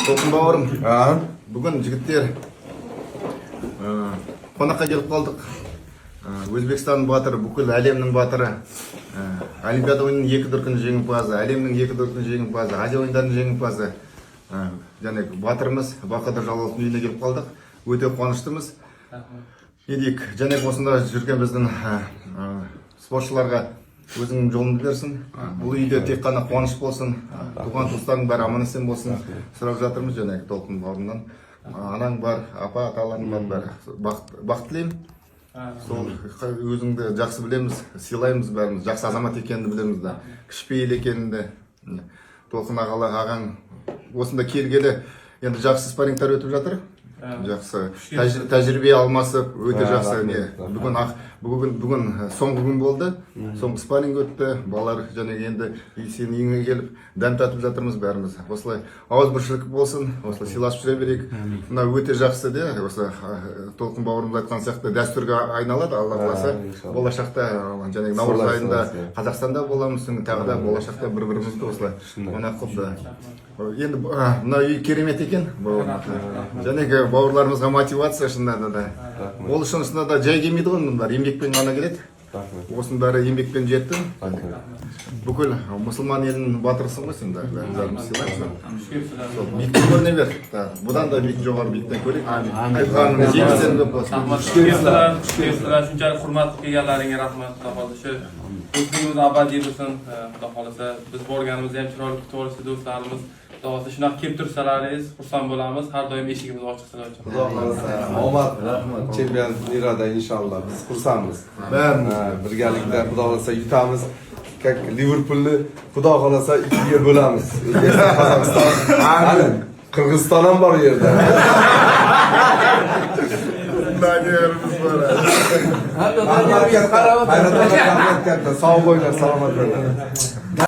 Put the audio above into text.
To'lqin baurim, bugun jigitlar qonaqqa kelib qoldik. O'zbekiston batırı, бүкіл әлемнің батыры. Олимпиада ойынының 2 дүркін жеңімпазы, әлемнің 2 дүркін жеңімпазы, Азия ойындарының жеңімпазы. Және батырымыз Бақадыр Жалаловтың үйіне келіп қалдық. Өте қуаныштымыз. Едік, және осында жүрген біздің спортшыларға өзіңнің жолыңды берсін. Бұл үйде тек қана қуаныш болсын, туған туыстарың бәрі аман-есен болсын. Сұрап жатырмыз және Толқын бауырымнан. Анаң бар, апа, аталарың бар, бақыт тілеймін. Сол өзіңді жақсы білеміз, сыйлаймыз бәріміз, жақсы азамат екенді білеміз да, кішіпейіл екенді. Толқын ағаң осында келгелі, енді жақсы спаррингтар өтіп жатыр. Жақсы тәжірибе алмасып, өте жақсы. Бүгін соңғы күн болды, соңғы спарринг өтті, балалар және енді сенің үйіңе келіп дәм татып жатырмыз бәріміз. Осылай ауызбіршілік болсын, осылай сыйласып жүре берейік. Мына өте жақсы де, осы Толқын бауырымыз айтқан сияқты дәстүрге айналады, Алла қаласа. Болашақта және наурыз айында Қазақстанда боламыз, тағы да болашақта бір-бірімізді осылай ойнап құлды. Енді мына үй керемет екен, және бауырларымызға мотивация шынында да. Ол үшін шынында да жай келмейді ғой, мұндар еңбекпен ғана келеді. Осының бәрі еңбекпен жетті. Бүкіл мұсылман елінің батырысың ғой сен, бәріміз сыйлаймыз. Биіктен көріне бер. Бұдан да биік жоғары биіктен көрейік. Айтқанымыз жемістен көп болсын. Shunchalik hurmat qilganlaringga rahmat. Xudo xolasa do'stligimiz abadiy bo'lsin. Xudo xolasa biz borganimizda ham chiroyli kutib olishdi do'stlarimiz. Xudo xolasa shunaqa kelib tursalaringiz, xursand bo'lamiz. Har doim eshigimiz ochiq sizlar uchun. Xudo xolasa omad, rahmat. Chempion ligada inshaalloh biz xursandmiz. Birgalikda Xudo xolasa yutamiz. Liverpoolni Xudo xolasa ikkiga bo'lamiz. Qozog'iston, Qirg'iziston ham bor u yerda. Sog' bo'linglar, salomat bo'linglar.